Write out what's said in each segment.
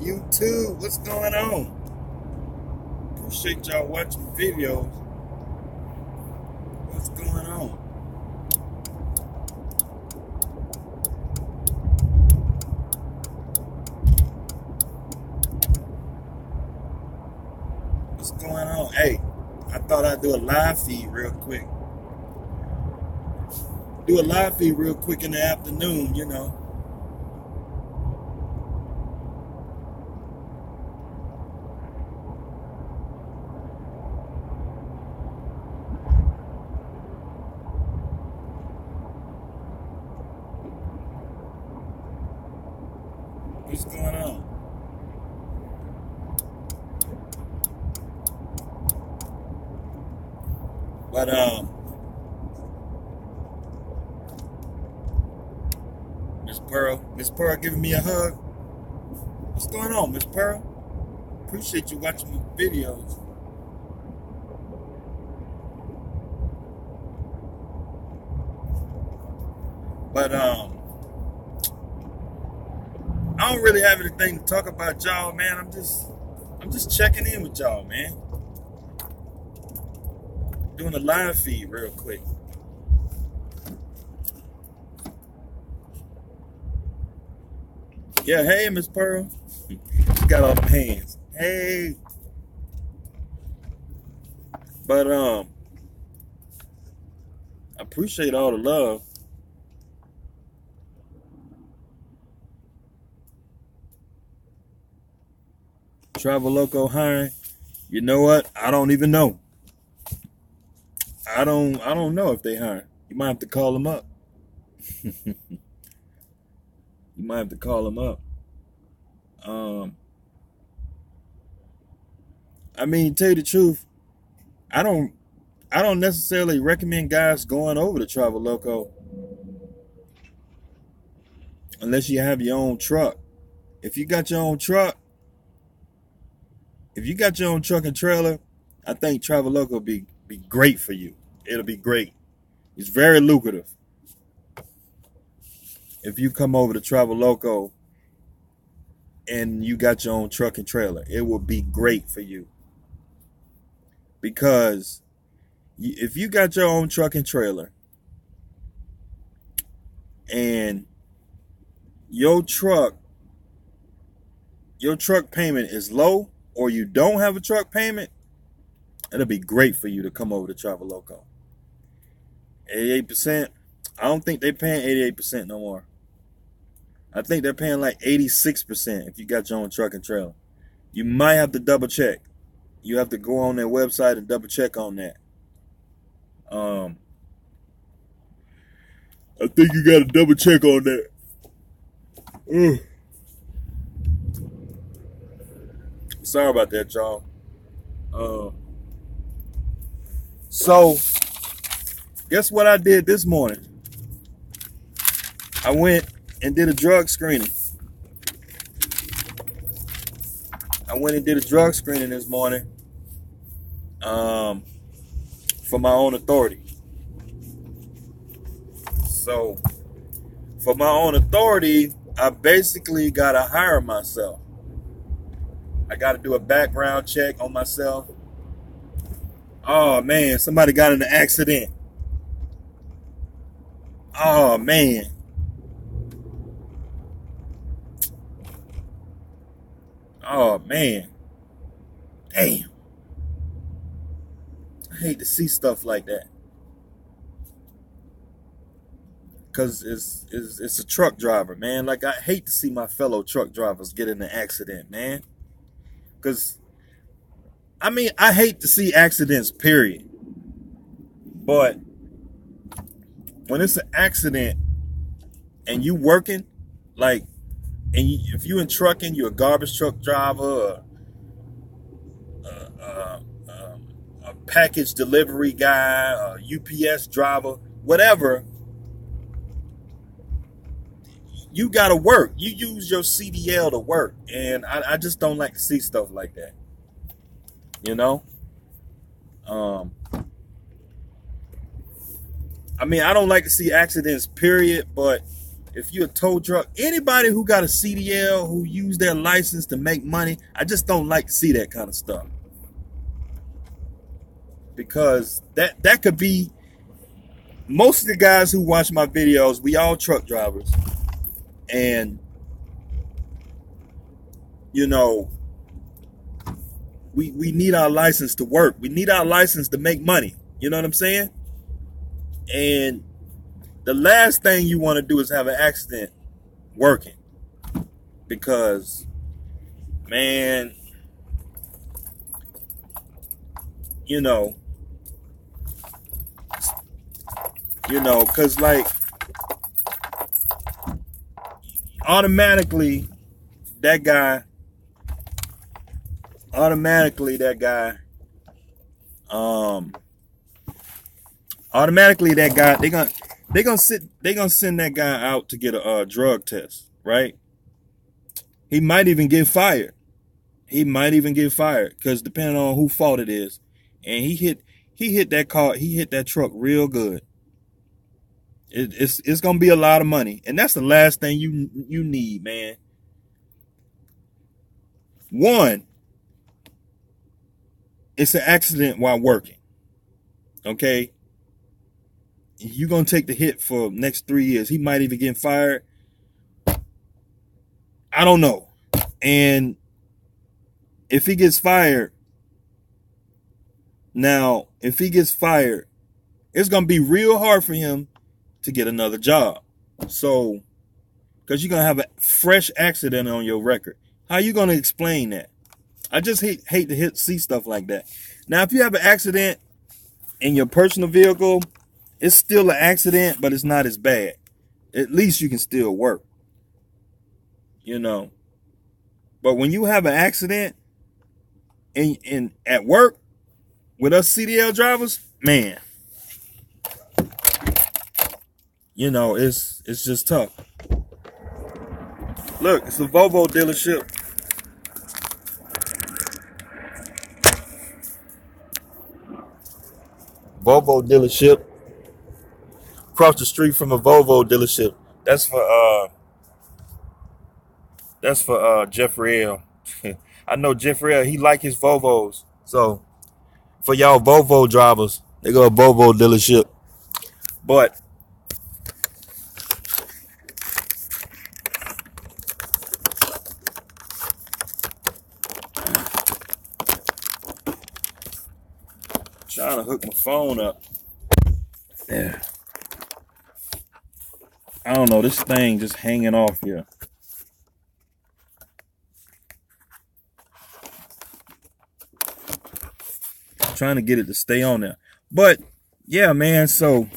YouTube, what's going on? Appreciate y'all watching videos. What's going on? What's going on? Hey, I thought I'd do a live feed real quick. Do a live feed real quick in the afternoon, you know. What's going on? But Miss Pearl giving me a hug. What's going on, Miss Pearl? Appreciate you watching my videos. But I don't really have anything to talk about, y'all, man. I'm just checking in with y'all, man. Doing a live feed real quick. Yeah, hey, Miss Pearl. Got all them hands. Hey. But I appreciate all the love. Travel Loco hiring. You know what? I don't even know. I don't know if they hire. You might have to call them up. You might have to call them up. I mean, tell you the truth, I don't necessarily recommend guys going over to Travel Loco unless you have your own truck. If you got your own truck, and trailer, I think Travel Loco be great for you. It'll be great. It's very lucrative. If you come over to Travel Loco and you got your own truck and trailer, it will be great for you. Because if you got your own truck and trailer and your truck payment is low, or you don't have a truck payment, it'll be great for you to come over to Travel Loco. 88%, I don't think they're paying 88% no more. I think they're paying like 86% if you got your own truck and trailer. You might have to double check. You have to go on their website and double check on that. I think you got to double check on that. Sorry about that, y'all. So, guess what I did this morning? I went and did a drug screening. This morning for my own authority. So, for my own authority, I basically got to hire myself. I got to do a background check on myself. Oh, man, somebody got in an accident. Oh, man. Oh, man. Damn. I hate to see stuff like that. Because it's a truck driver, man. Like, I hate to see my fellow truck drivers get in an accident, man. Because, I mean, I hate to see accidents, period. But when it's an accident and you working, like, and if you in trucking, you're a garbage truck driver, or a package delivery guy, a UPS driver, whatever, you gotta work. You use your CDL to work, and I just don't like to see stuff like that. You know, I mean, I don't like to see accidents, period. But if you're a tow truck, anybody who got a CDL who use their license to make money, I just don't like to see that kind of stuff. Because that could be, most of the guys who watch my videos, we all truck drivers. And, you know, we need our license to work. We need our license to make money. You know what I'm saying? And the last thing you want to do is have an accident working. Because, man, you know, because like automatically that guy automatically that guy they're gonna send that guy out to get a drug test, right? He might even get fired. Because depending on whose fault it is. And he hit that truck real good. It's gonna be a lot of money, and that's the last thing you need, man. One, it's an accident while working. Okay, you're gonna take the hit for next 3 years. He might even get fired. I don't know. And if he gets fired, it's gonna be real hard for him to get another job. So, because you're going to have a fresh accident on your record. How are you going to explain that? I just hate to see stuff like that. Now, if you have an accident in your personal vehicle, it's still an accident, but it's not as bad. At least you can still work. You know. But when you have an accident in at work with us CDL drivers, man, you know, it's just tough. Look, it's a Volvo dealership. Volvo dealership. Across the street from a Volvo dealership. That's for Jeffrey L. I know Jeffrey L, he like his Volvos. So for y'all Volvo drivers, they go to Volvo dealership. But trying to hook my phone up. Yeah. I don't know, this thing just hanging off here. I'm trying to get it to stay on there. But yeah, man, so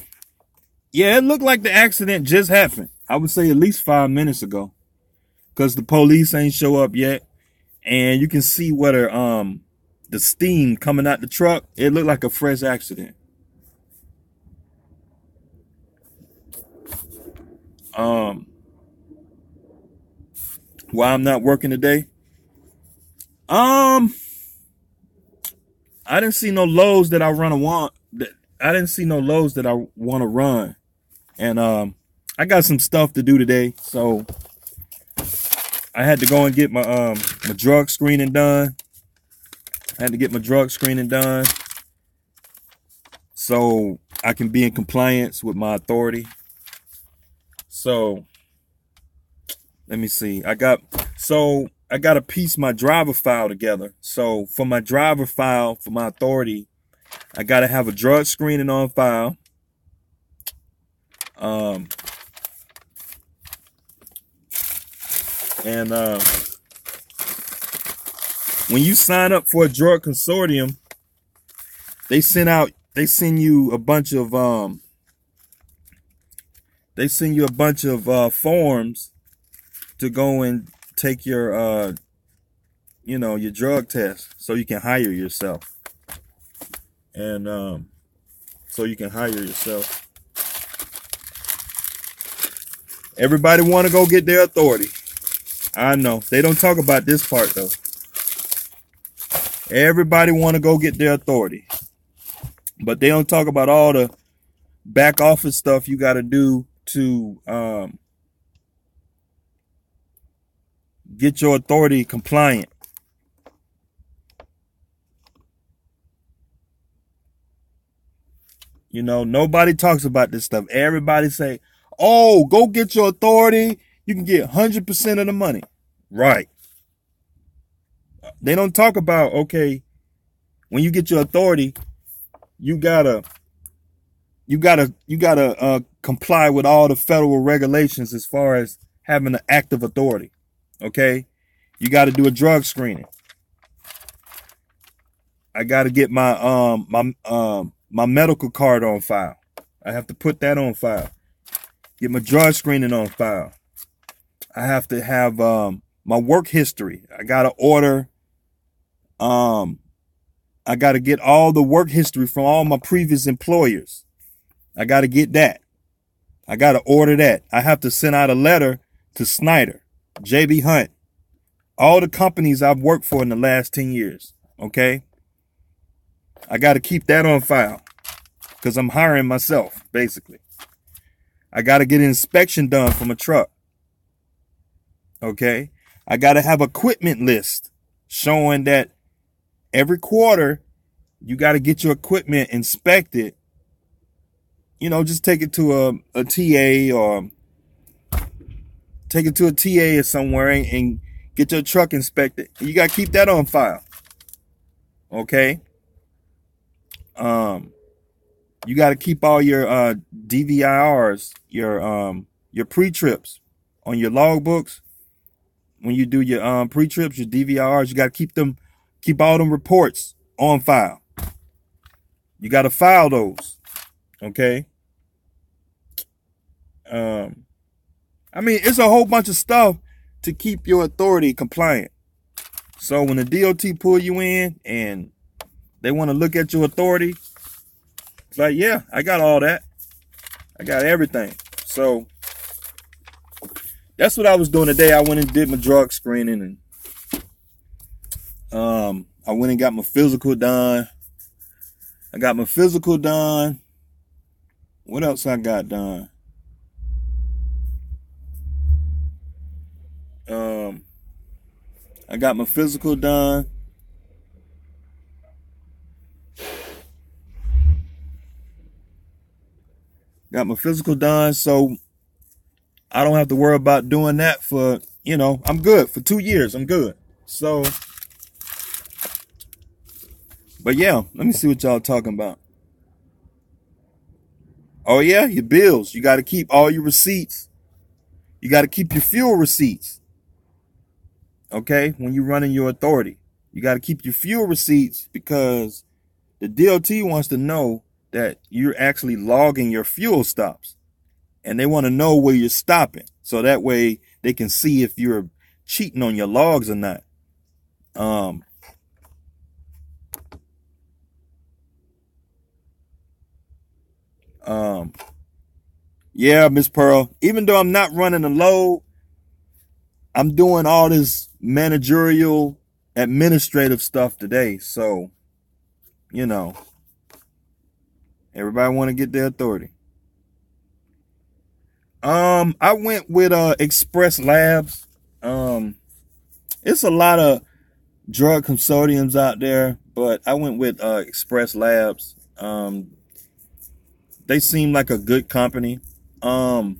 yeah, it looked like the accident just happened. I would say at least 5 minutes ago. Because the police ain't show up yet. And you can see whether the steam coming out the truck, it looked like a fresh accident. Why I'm not working today? I didn't see no loads that I want to run. And I got some stuff to do today, so I had to go and get my drug screening done. So I can be in compliance with my authority. So let me see. I got to piece my driver file together. So for my driver file, for my authority, I got to have a drug screening on file. And when you sign up for a drug consortium, they send you a bunch of forms to go and take your your drug test so you can hire yourself. And everybody want to go get their authority. I know they don't talk about this part though. Everybody want to go get their authority, but they don't talk about all the back office stuff you got to do to get your authority compliant. You know, nobody talks about this stuff. Everybody say, oh, go get your authority. You can get 100% of the money. Right. They don't talk about, okay, when you get your authority, you gotta comply with all the federal regulations as far as having an active authority. Okay. You got to do a drug screening. I got to get my medical card on file. I have to put that on file. Get my drug screening on file. I have to have my work history. I got to order. I got to get all the work history from all my previous employers. I got to get that. I got to order that. I have to send out a letter to Snyder, JB Hunt, all the companies I've worked for in the last 10 years. Okay. I got to keep that on file because I'm hiring myself, basically. I got to get an inspection done from a truck. Okay. I got to have an equipment list showing that every quarter you got to get your equipment inspected. You know, just take it to a TA or take it to a TA or somewhere and get your truck inspected. You got to keep that on file. Okay. You got to keep all your DVIRs, your pre-trips on your logbooks. When you do your pre-trips, your DVIRs, you got to keep all them reports on file. You got to file those. Okay. I mean, it's a whole bunch of stuff to keep your authority compliant. So when the DOT pull you in and they want to look at your authority, it's like, yeah, I got all that. I got everything. So that's what I was doing today. I went and did my drug screening, and I went and got my physical done. I got my physical done. What else I got done? I got my physical done. Got my physical done, so I don't have to worry about doing that for, you know, I'm good for 2 years. I'm good. So, but yeah, let me see what y'all talking about. Oh yeah, your bills. You got to keep all your receipts. You got to keep your fuel receipts. Okay, when you're running your authority, you got to keep your fuel receipts because the DOT wants to know that you're actually logging your fuel stops, and they want to know where you're stopping, so that way they can see if you're cheating on your logs or not. Yeah, Miss Pearl, even though I'm not running a load, I'm doing all this managerial, administrative stuff today. So, you know, everybody want to get their authority. I went with Express Labs. It's a lot of drug consortiums out there, but I went with Express Labs. They seem like a good company. They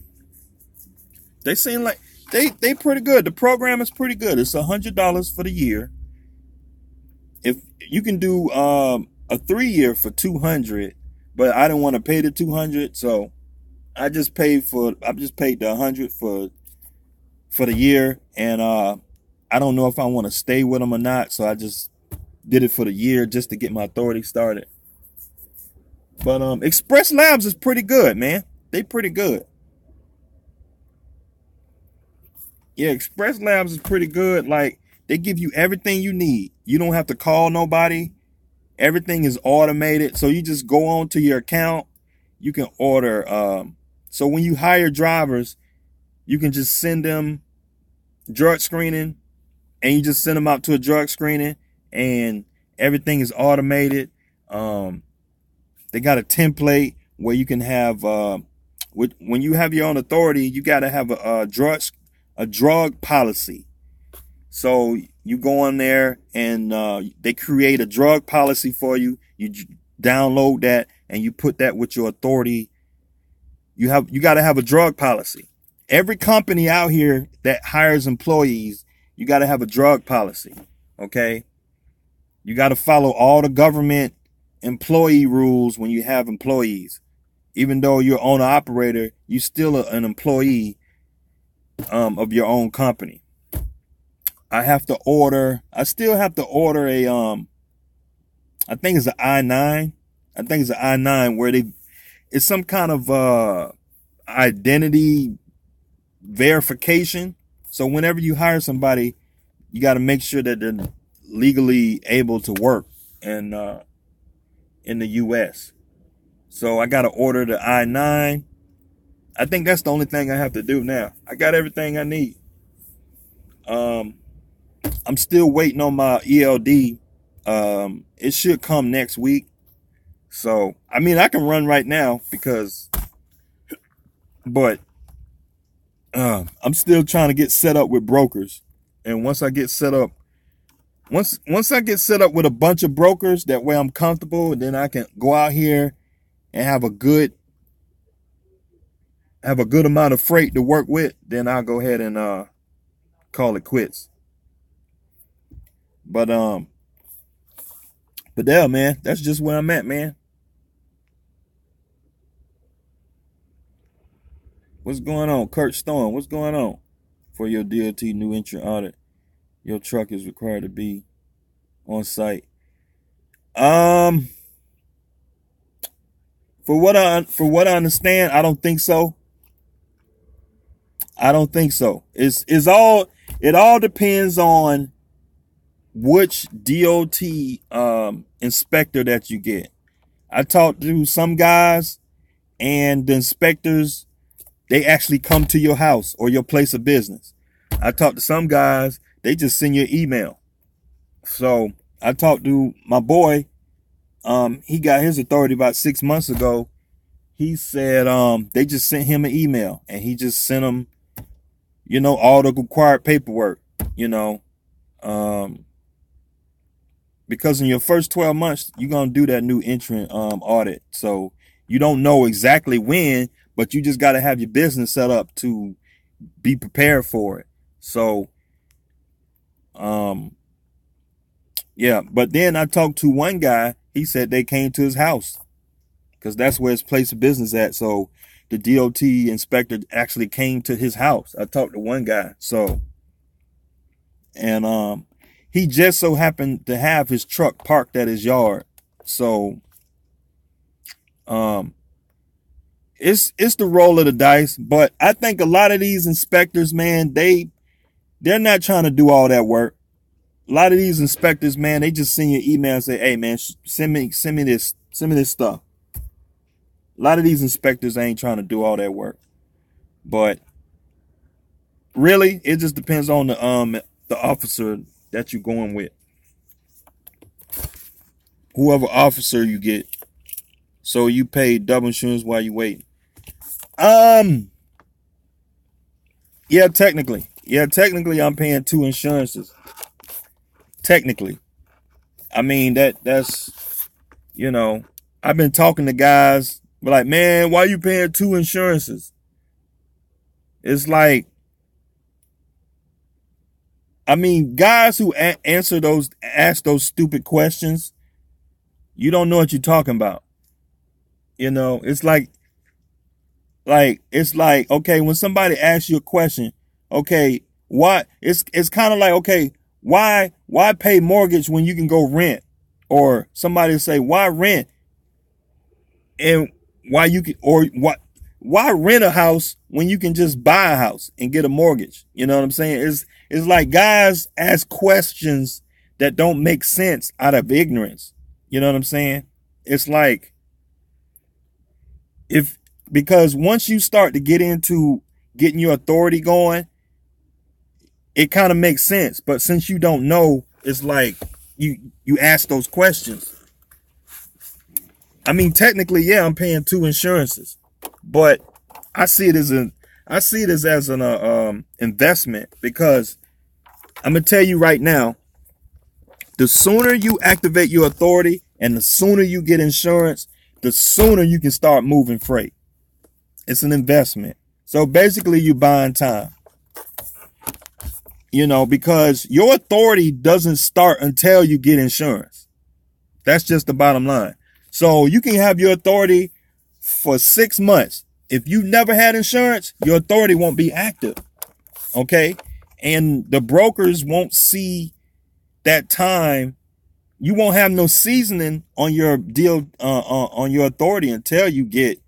seem like they pretty good. The program is pretty good. It's $100 for the year. If you can do a 3-year for $200, but I didn't want to pay the $200, so I just paid the $100 for the year, and I don't know if I want to stay with them or not, so I just did it for the year just to get my authority started. But Express Labs is pretty good, man. They pretty good. Yeah, Express Labs is pretty good. Like, they give you everything you need. You don't have to call nobody. Everything is automated. So you just go on to your account. You can order. So when you hire drivers, you can just send them drug screening, and you just send them out to a drug screening, and everything is automated. They got a template where you can have, when you have your own authority, you got to have a drug policy. So you go in there and they create a drug policy for you. You download that and you put that with your authority. You got to have a drug policy. Every company out here that hires employees, you got to have a drug policy. Okay. You got to follow all the government employee rules when you have employees. Even though you're owner operator, you still an employee of your own company. I still have to order a I think it's an I-9. I think it's an I-9 where it's some kind of identity verification. So whenever you hire somebody, you got to make sure that they're legally able to work in the US. So I got to order the I-9. I think that's the only thing I have to do now. I got everything I need. I'm still waiting on my ELD. It should come next week. So, I mean, I can run right now but I'm still trying to get set up with brokers. And once I get set up with a bunch of brokers, that way I'm comfortable, and then I can go out here and have a good amount of freight to work with, then I'll go ahead and call it quits. But yeah, man, that's just where I'm at, man. What's going on, Kurt Storm? What's going on? For your DOT new entry audit, your truck is required to be on site. For what I understand, I don't think so. It all depends on which DOT inspector that you get. I talked to some guys, and the inspectors, they actually come to your house or your place of business. I talked to some guys, they just send you an email. So I talked to my boy, he got his authority about 6 months ago. He said they just sent him an email, and he just sent them, all the required paperwork, because in your first 12 months, you're going to do that new entrant audit. So you don't know exactly when, but you just got to have your business set up to be prepared for it. So, yeah. But then I talked to one guy. He said they came to his house because that's where his place of business at. So the DOT inspector actually came to his house. I talked to one guy. So, and he just so happened to have his truck parked at his yard. So, it's the roll of the dice. But I think a lot of these inspectors, man, they're not trying to do all that work. A lot of these inspectors, man, they just send you an email and say, "Hey, man, send me this stuff." A lot of these inspectors ain't trying to do all that work. But really, it just depends on the officer that you're going with. Whoever officer you get. So you pay double insurance while you wait. Yeah, technically I'm paying 2 insurances. Technically. I mean, that's, I've been talking to guys, but like, man, why you paying 2 insurances? It's like, I mean, guys who ask those stupid questions, you don't know what you're talking about. It's like, okay, when somebody asks you a question, okay, why, it's kind of like, okay, why pay mortgage when you can go rent? Or somebody say, why rent? And why rent a house when you can just buy a house and get a mortgage? You know what I'm saying? It's like guys ask questions that don't make sense out of ignorance. You know what I'm saying? It's like, because once you start to get into getting your authority going, it kind of makes sense. But since you don't know, it's like you ask those questions. I mean, technically, yeah, I'm paying 2 insurances, but I see it as an investment, because I'm going to tell you right now, the sooner you activate your authority and the sooner you get insurance, the sooner you can start moving freight. It's an investment. So basically you're buying time, because your authority doesn't start until you get insurance. That's just the bottom line. So you can have your authority for 6 months. If you never had insurance, your authority won't be active. Okay. And the brokers won't see that time. You won't have no seasoning on your deal, on your authority until you get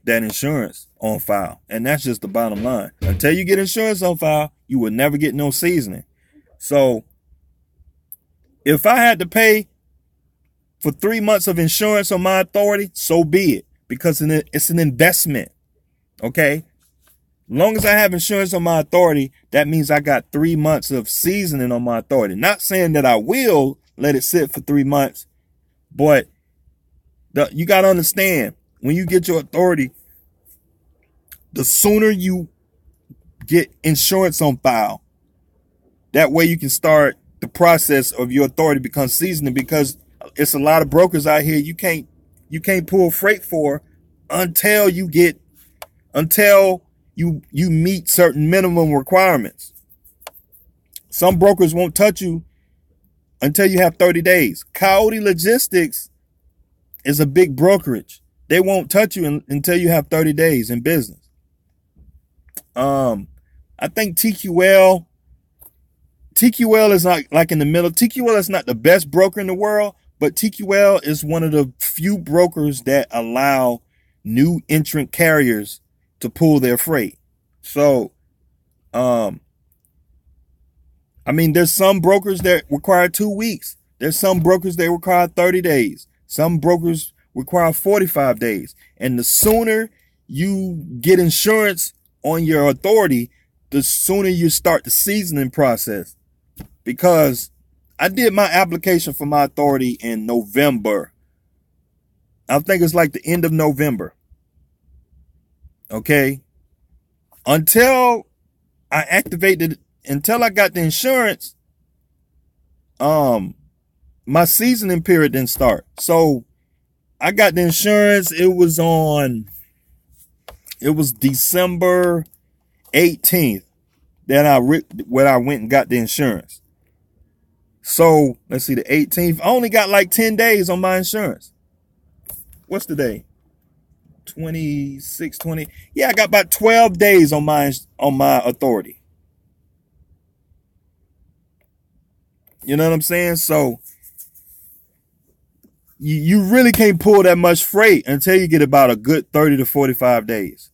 that insurance on file. And that's just the bottom line. Until you get insurance on file, you will never get no seasoning. So if I had to pay for 3 months of insurance on my authority, so be it, because it's an investment. Okay. Long as I have insurance on my authority, that means I got 3 months of seasoning on my authority. Not saying that I will let it sit for 3 months, but you got to understand, when you get your authority, the sooner you get insurance on file, that way you can start the process of your authority become seasoning, because it's a lot of brokers out here you can't pull freight for until you meet certain minimum requirements. Some brokers won't touch you until you have 30 days. Coyote Logistics is a big brokerage. They won't touch you until you have 30 days in business. I think TQL is not like in the middle. TQL is not the best broker in the world, but TQL is one of the few brokers that allow new entrant carriers to pull their freight. So, there's some brokers that require 2 weeks. There's some brokers that require 30 days. Some brokers require 45 days. And the sooner you get insurance on your authority, the sooner you start the seasoning process. Because I did my application for my authority in November. I think it's like the end of November. Okay. Until I got the insurance, my seasoning period didn't start. So I got the insurance. It was December 18th that I went and got the insurance. So let's see, the 18th, I only got like 10 days on my insurance. What's the day? 26, 20. Yeah, I got about 12 days on my authority. You know what I'm saying? So you really can't pull that much freight until you get about a good 30 to 45 days.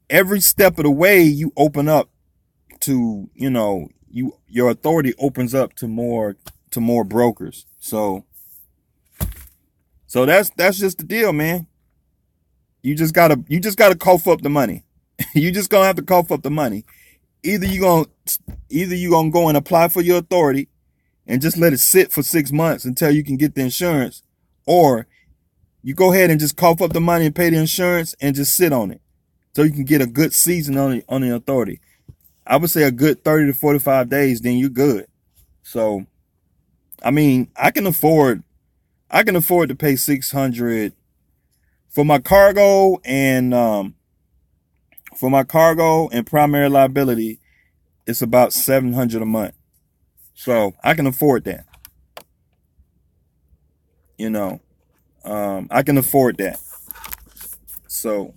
Every step of the way you open up to, your authority opens up to more brokers. So that's just the deal, man. You just gotta cough up the money. You just gonna have to cough up the money. Either you gonna go and apply for your authority and just let it sit for 6 months until you can get the insurance, or you go ahead and just cough up the money and pay the insurance and just sit on it so you can get a good season on the authority. I would say a good 30 to 45 days, then you're good. So, I can afford to pay $600 for my cargo and primary liability. It's about $700 a month. So I can afford that. I can afford that. So,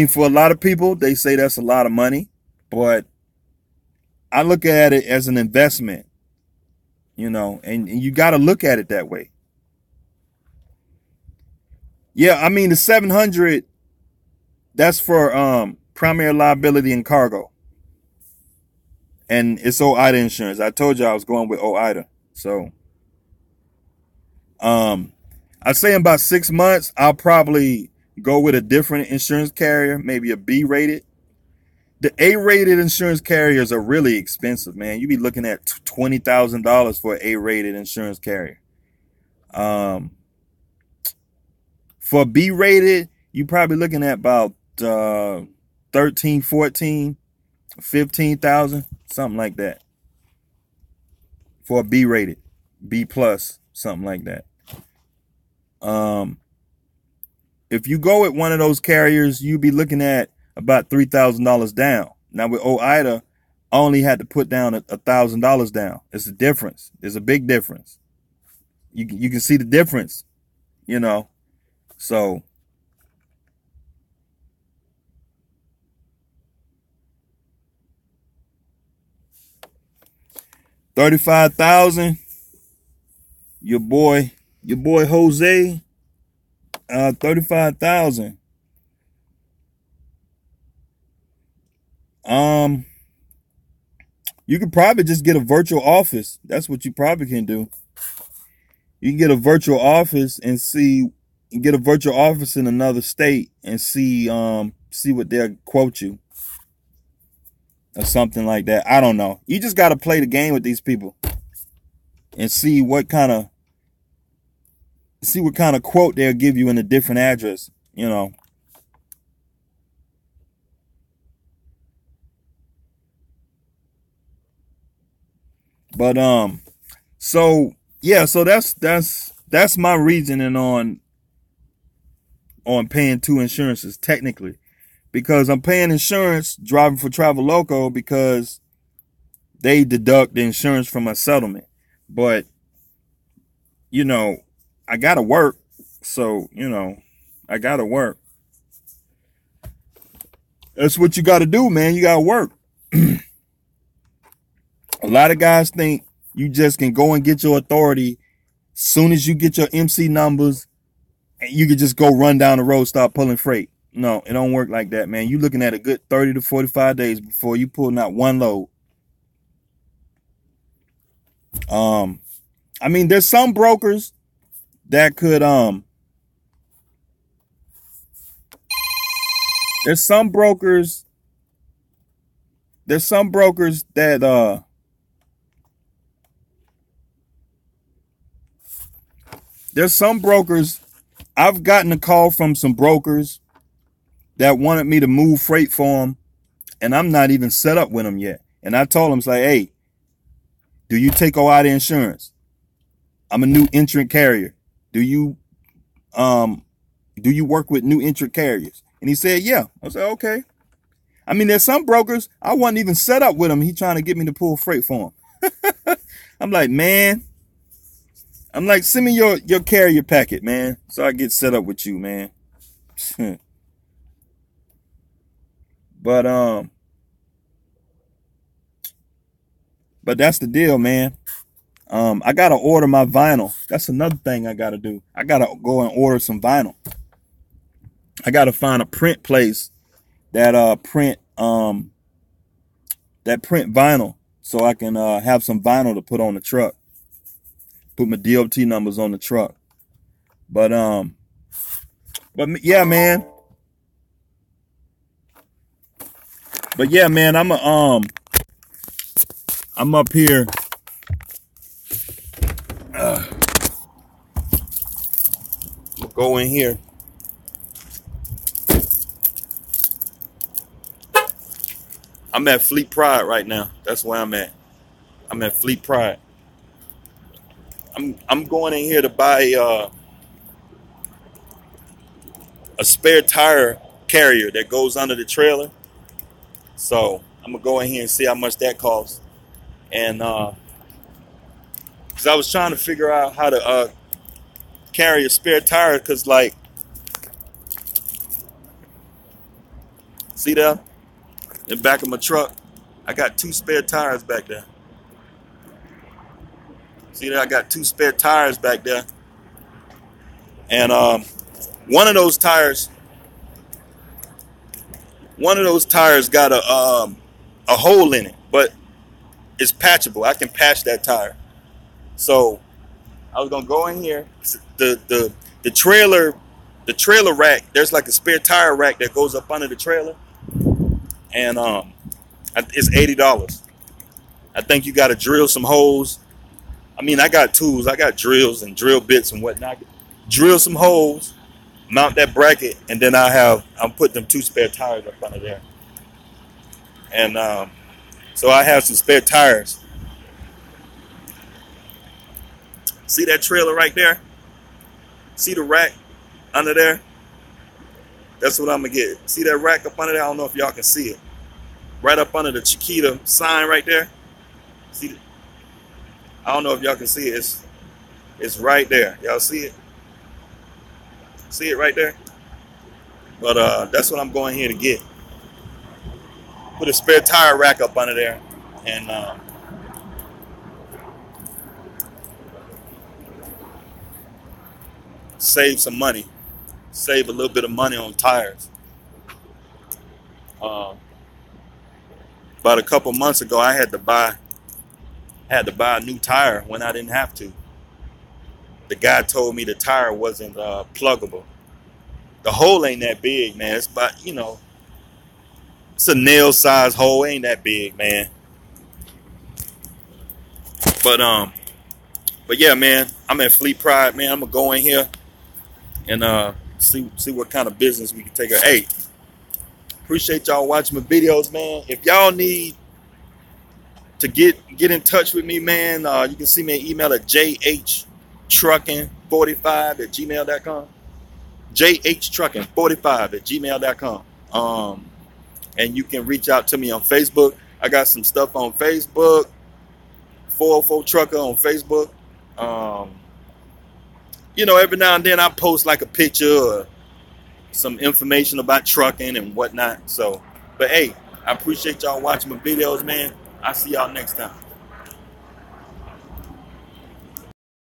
for a lot of people, they say that's a lot of money, but I look at it as an investment, and you got to look at it that way. Yeah, the 700, that's for primary liability and cargo. And it's OIDA insurance. I told you I was going with OIDA. So I'd say in about 6 months, I'll probably go with a different insurance carrier, maybe a B-rated. The A-rated insurance carriers are really expensive, man. You be looking at $20,000 for an A-rated insurance carrier. For B-rated, you're probably looking at about 13, 14, 15,000, something like that. For a B rated, B plus, something like that. If you go with one of those carriers, you'll be looking at about $3,000 down. Now with OOIDA, I only had to put down $1,000 down. It's a difference. There's a big difference. You can see the difference, you know. So $35,000. Your boy Jose. 35,000. You could probably just get a virtual office. That's what you probably can do. You can get a virtual office and get a virtual office in another state and see what they'll quote you or something like that. I don't know. You just got to play the game with these people and see what kind of quote they'll give you in a different address, you know. But so yeah, so that's my reasoning on paying two insurances technically, because I'm paying insurance driving for Traveloco because they deduct the insurance from my settlement. But you know, I gotta work, so you know, I gotta work. That's what you gotta do, man. You gotta work. A lot of guys think you just can go and get your authority soon as you get your MC numbers and you can just go run down the road, start pulling freight. No, it don't work like that, man. You're looking at a good 30 to 45 days before you pulling out one load. I mean, there's some brokers that could, there's some brokers that, there's some brokers, I've gotten a call from some brokers that wanted me to move freight for them, and I'm not even set up with them yet. And I told them, it's like, hey, do you take OOIDA insurance? I'm a new entrant carrier. Do you work with new entrant carriers? And he said, yeah. I said, okay. I mean, there's some brokers, I wasn't even set up with him. He trying to get me to pull freight for him. I'm like, man. I'm like, send me your carrier packet, man, so I get set up with you, man. But that's the deal, man. I gotta order my vinyl. That's another thing I gotta do. I gotta go and order some vinyl. I gotta find a print place that print vinyl, so I can have some vinyl to put on the truck. Put my DOT numbers on the truck. But yeah, man. But yeah, man, I'm up here. We'll go in here. I'm at Fleet Pride right now. That's where I'm at. I'm at Fleet Pride. I'm going in here to buy a spare tire carrier that goes under the trailer. So I'm gonna go in here and see how much that costs. And because I was trying to figure out how to carry a spare tire, because like, see there in the back of my truck, I got two spare tires back there. See there, I got two spare tires back there. And one of those tires got a hole in it, but it's patchable. I can patch that tire. So I was gonna go in here. The trailer rack, there's like a spare tire rack that goes up under the trailer. And it's $80. I think you gotta drill some holes. I mean, I got tools. I got drills and drill bits and whatnot. Drill some holes, mount that bracket, and then I'm putting them two spare tires up under there. And so I have some spare tires. See that trailer right there? See the rack under there? That's what I'm gonna get. See that rack up under there? I don't know if y'all can see it. Right up under the Chiquita sign right there. See it? I don't know if y'all can see it. It's right there. Y'all see it? See it right there? But that's what I'm going here to get. Put a spare tire rack up under there and save some money. Save a little bit of money on tires. About a couple months ago, I had to buy a new tire when I didn't have to. The guy told me the tire wasn't pluggable. The hole ain't that big, man. It's about, it's a nail size hole. Ain't that big, man. But yeah, man, I'm at Fleet Pride, man. I'm gonna go in here and see what kind of business we can take. Hey, appreciate y'all watching my videos, man. If y'all need to get in touch with me, man, you can see me an email at jhtrucking45@gmail.com. jhtrucking45@gmail.com. And you can reach out to me on Facebook. I got some stuff on Facebook. 404 Trucker on Facebook. Every now and then I post like a picture or some information about trucking and whatnot. But hey, I appreciate y'all watching my videos, man. I'll see y'all next time.